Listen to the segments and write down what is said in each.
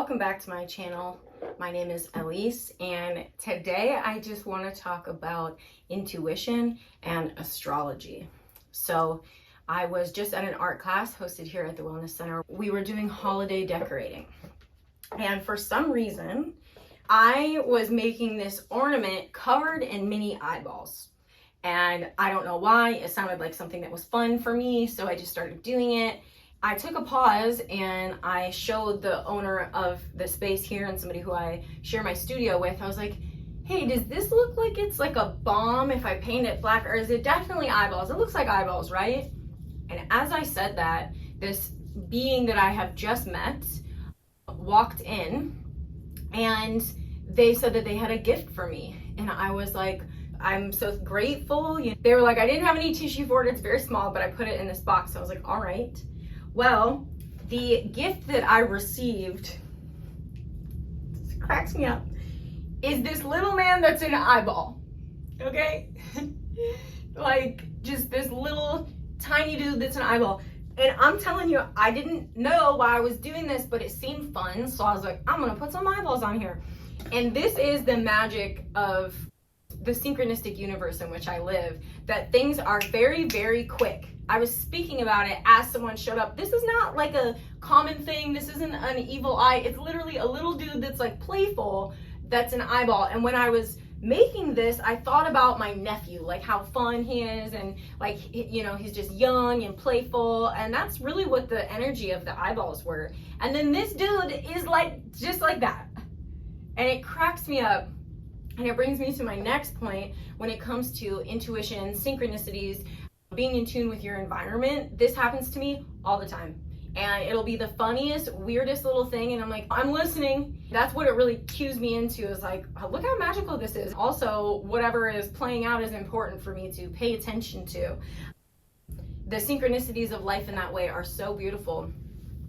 welcome back to my channel. My name is Elise, and today I just want to talk about intuition and astrology. So I was just at an art class hosted here at the Wellness Center. We were doing holiday decorating, and for some reason I was making this ornament covered in mini eyeballs, and I don't know why. It sounded like something that was fun for me, so I just started doing it. I took a pause and I showed the owner of the space here and somebody who I share my studio with. I was like, hey, does this look like it's like a bomb if I paint it black, or is it definitely eyeballs? It looks like eyeballs, right? And as I said that, this being that I have just met walked in, and they said that they had a gift for me. And I was like, I'm so grateful. They were like, I didn't have any tissue for it. It's very small, but I put it in this box. So I was like, all right. Well, the gift that I received, this cracks me up, is this little man that's in an eyeball, okay? Like, just this little tiny dude that's an eyeball. And I'm telling you, I didn't know why I was doing this, but it seemed fun, so I was like, I'm gonna put some eyeballs on here. And this is the magic of the synchronistic universe in which I live, that things are very, very quick. I was speaking about it as someone showed up. This is not like a common thing. This isn't an evil eye. It's literally a little dude that's like playful, that's an eyeball. And when I was making this, I thought about my nephew, like how fun he is, and like, you know, he's just young and playful. And that's really what the energy of the eyeballs were. And then this dude is like, just like that. And it cracks me up. And it brings me to my next point when it comes to intuition, synchronicities, being in tune with your environment. This happens to me all the time. And it'll be the funniest, weirdest little thing. And I'm like, I'm listening. That's what it really cues me into, is like, oh, look how magical this is. Also, whatever is playing out is important for me to pay attention to. The synchronicities of life in that way are so beautiful.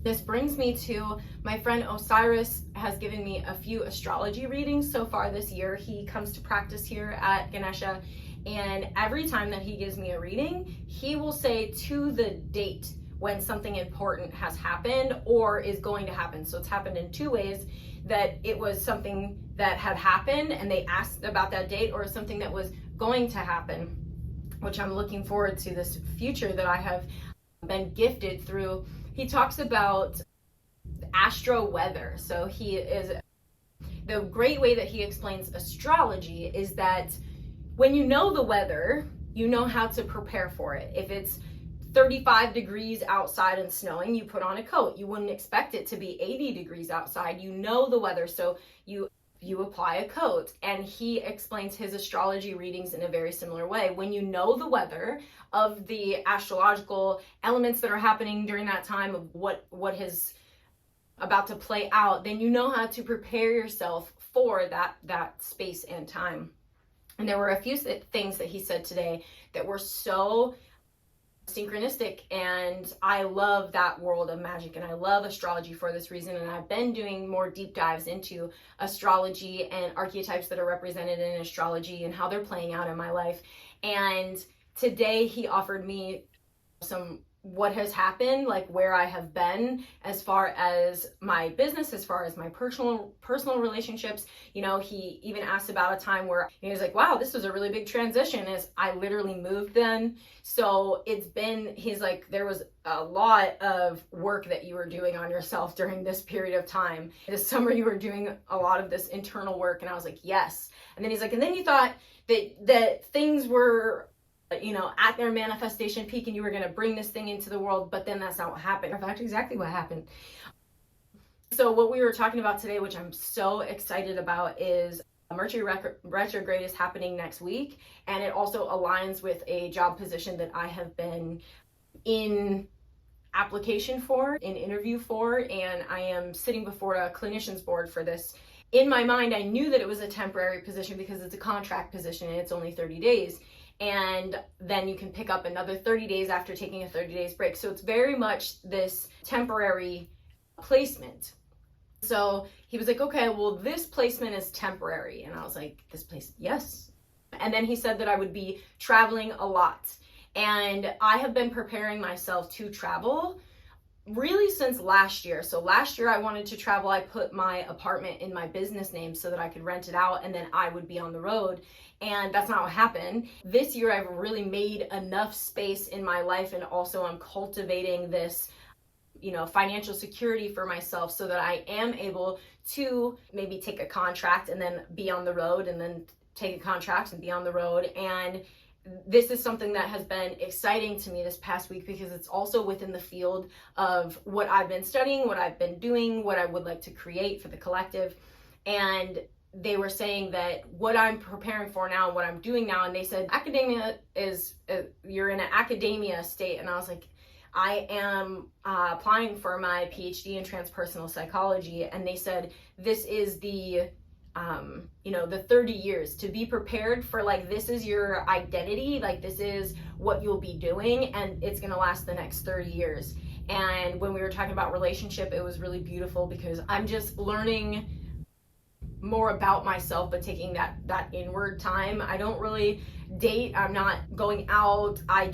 This brings me to my friend Osiris has given me a few astrology readings so far this year. He comes to practice here at Ganesha, and every time that he gives me a reading, he will say to the date when something important has happened or is going to happen. So it's happened in two ways: that it was something that had happened and they asked about that date, or something that was going to happen, which I'm looking forward to, this future that I have been gifted through. He talks about astro weather. So the great way that he explains astrology is that when you know the weather, you know how to prepare for it. If it's 35 degrees outside and snowing, you put on a coat. You wouldn't expect it to be 80 degrees outside. You know the weather, so you apply a coat. And he explains his astrology readings in a very similar way. When you know the weather of the astrological elements that are happening during that time, of what is about to play out, then you know how to prepare yourself for that space and time. And there were a few things that he said today that were so synchronistic, and I love that world of magic, and I love astrology for this reason. And I've been doing more deep dives into astrology and archetypes that are represented in astrology and how they're playing out in my life. And today he offered me some what has happened, like where I have been as far as my business, as far as my personal relationships. You know, he even asked about a time where he was like, wow, this was a really big transition, as I literally moved then. So he's like, there was a lot of work that you were doing on yourself during this period of time. This summer you were doing a lot of this internal work. And I was like, yes. And then he's like, and then you thought that things were, you know, at their manifestation peak, and you were going to bring this thing into the world, but then that's not what happened. In fact, exactly what happened. So what we were talking about today, which I'm so excited about, is Mercury Retrograde is happening next week, and it also aligns with a job position that I have been in application for, in interview for, and I am sitting before a clinician's board for this. In my mind, I knew that it was a temporary position because it's a contract position and it's only 30 days. And then you can pick up another 30 days after taking a 30 days break. So it's very much this temporary placement. So he was like, okay, well, this placement is temporary. And I was like, this place, yes. And then he said that I would be traveling a lot. And I have been preparing myself to travel really since last year. So last year I wanted to travel. I put my apartment in my business name so that I could rent it out and then I would be on the road. And that's not what happened. This year I've really made enough space in my life, and also I'm cultivating this, financial security for myself so that I am able to maybe take a contract and then be on the road, and then take a contract and be on the road. And this is something that has been exciting to me this past week, because it's also within the field of what I've been studying, what I've been doing, what I would like to create for the collective. And they were saying that what I'm preparing for now and what I'm doing now, and they said academia is, you're in an academia state. And I was like, I am applying for my PhD in transpersonal psychology. And they said, this is the 30 years to be prepared for, like, this is your identity, like this is what you'll be doing, and it's going to last the next 30 years. And when we were talking about relationship, it was really beautiful, because I'm just learning more about myself, but taking that inward time. I don't really date, I'm not going out, I'm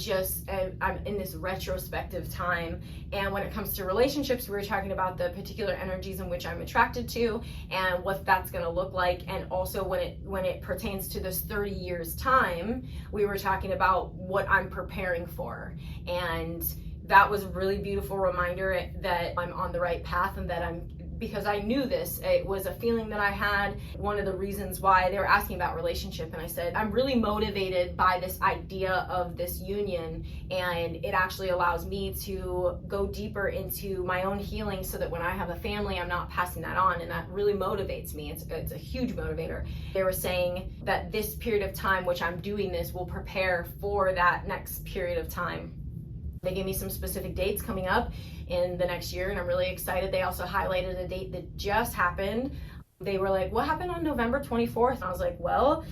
in this retrospective time. And when it comes to relationships, we were talking about the particular energies in which I'm attracted to and what that's going to look like. And also when it pertains to this 30 years time, we were talking about what I'm preparing for. And that was a really beautiful reminder that I'm on the right path, and that because I knew this. It was a feeling that I had. One of the reasons why they were asking about relationship, and I said, I'm really motivated by this idea of this union, and it actually allows me to go deeper into my own healing, so that when I have a family, I'm not passing that on, and that really motivates me. It's a huge motivator. They were saying that this period of time, which I'm doing this, will prepare for that next period of time. They gave me some specific dates coming up in the next year, and I'm really excited. They also highlighted a date that just happened. They were like, what happened on November 24th? And I was like, well,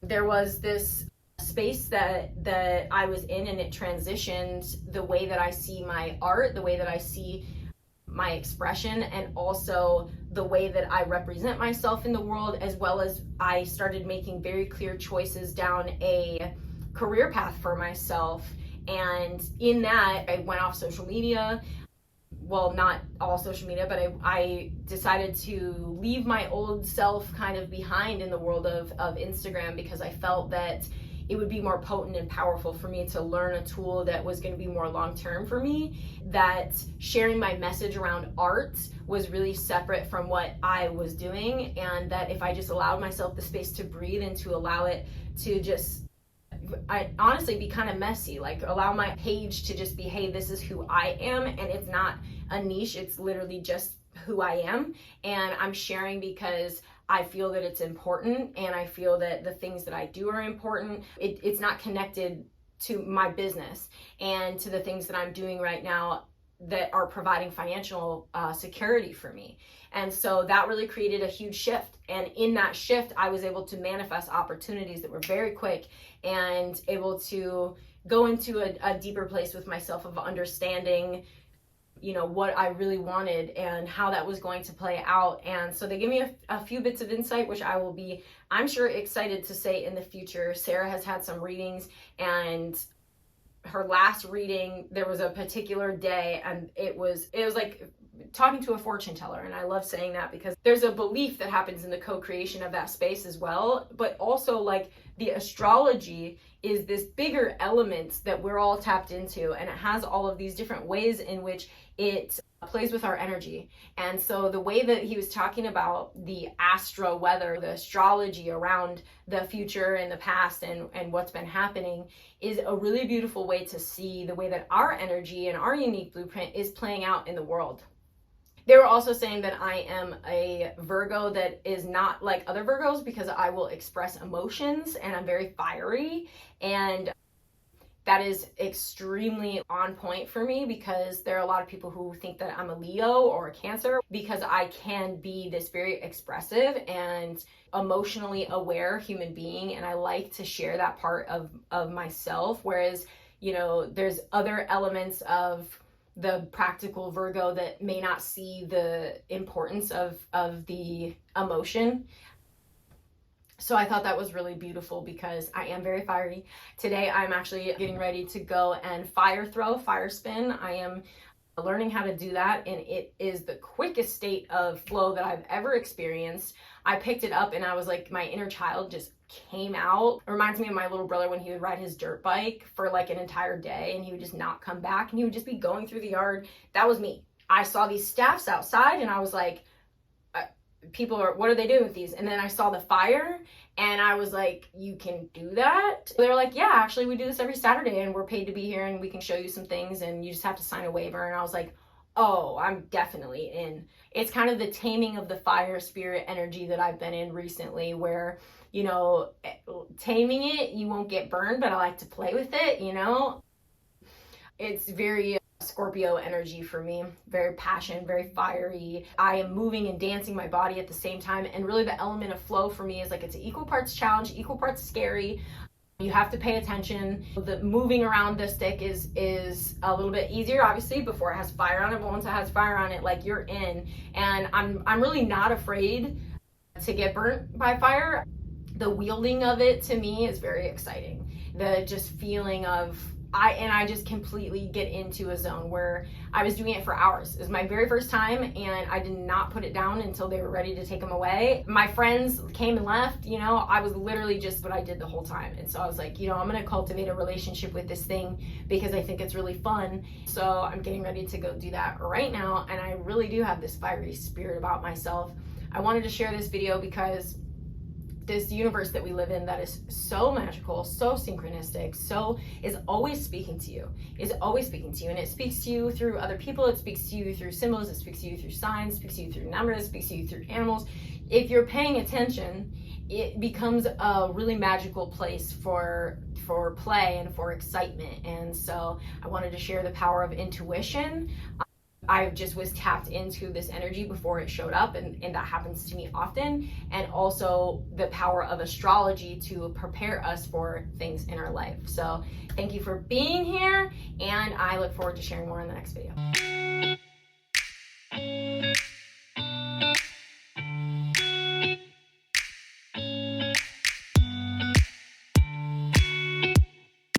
there was this space that I was in, and it transitioned the way that I see my art, the way that I see my expression, and also the way that I represent myself in the world, as well as I started making very clear choices down a career path for myself. And in that, I went off social media. Well, not all social media, but I decided to leave my old self kind of behind in the world of Instagram, because I felt that it would be more potent and powerful for me to learn a tool that was going to be more long-term for me, that sharing my message around art was really separate from what I was doing, and that if I just allowed myself the space to breathe and to allow it to just honestly be kind of messy, like allow my page to just be, hey, this is who I am, and it's not a niche, it's literally just who I am, and I'm sharing because I feel that it's important, and I feel that the things that I do are important. It's not connected to my business and to the things that I'm doing right now that are providing financial security for me. And so that really created a huge shift. And in that shift, I was able to manifest opportunities that were very quick, and able to go into a deeper place with myself of understanding, what I really wanted and how that was going to play out. And so they gave me a few bits of insight, which I will be, I'm sure, excited to say in the future. Sarah has had some readings, and her last reading, there was a particular day, and it was like talking to a fortune teller. And I love saying that because there's a belief that happens in the co-creation of that space as well, but also like the astrology is this bigger element that we're all tapped into, and it has all of these different ways in which it plays with our energy. And so the way that he was talking about the astro weather, the astrology around the future and the past and what's been happening, is a really beautiful way to see the way that our energy and our unique blueprint is playing out in the world. They were also saying that I am a Virgo that is not like other Virgos, because I will express emotions and I'm very fiery, and that is extremely on point for me, because there are a lot of people who think that I'm a Leo or a Cancer, because I can be this very expressive and emotionally aware human being, and I like to share that part of myself, whereas there's other elements of the practical Virgo that may not see the importance of the emotion. So I thought that was really beautiful, because I am very fiery. Today I'm actually getting ready to go and fire spin. I am learning how to do that, and it is the quickest state of flow that I've ever experienced. I picked it up and I was like, my inner child just came out. It reminds me of my little brother when he would ride his dirt bike for like an entire day and he would just not come back and he would just be going through the yard. That was me. I saw these staffs outside and I was like, what are they doing with these? And then I saw the fire and I was like, you can do that? They were like, yeah, actually we do this every Saturday and we're paid to be here and we can show you some things and you just have to sign a waiver. And I was like, oh, I'm definitely in. It's kind of the taming of the fire spirit energy that I've been in recently, where, you know, taming it, you won't get burned, but I like to play with it, you know? It's very Scorpio energy for me, very passion, very fiery. I am moving and dancing my body at the same time, and really the element of flow for me is like it's an equal parts challenge, equal parts scary. You have to pay attention. The moving around the stick is a little bit easier, obviously, before it has fire on it, but once it has fire on it, like, you're in. And I'm really not afraid to get burnt by fire. The wielding of it to me is very exciting. The just feeling of I just completely get into a zone where I was doing it for hours. It was my very first time and I did not put it down until they were ready to take them away. My friends came and left, you know, I was literally just what I did the whole time. And so I was like, you know, I'm gonna cultivate a relationship with this thing because I think it's really fun. So I'm getting ready to go do that right now. And I really do have this fiery spirit about myself. I wanted to share this video because this universe that we live in that is so magical, so synchronistic, so is always speaking to you, and it speaks to you through other people, it speaks to you through symbols, it speaks to you through signs, it speaks to you through numbers, it speaks to you through animals. If you're paying attention, it becomes a really magical place for play and for excitement. And so I wanted to share the power of intuition. I just was tapped into this energy before it showed up, and that happens to me often. And also the power of astrology to prepare us for things in our life. So thank you for being here, and I look forward to sharing more in the next video.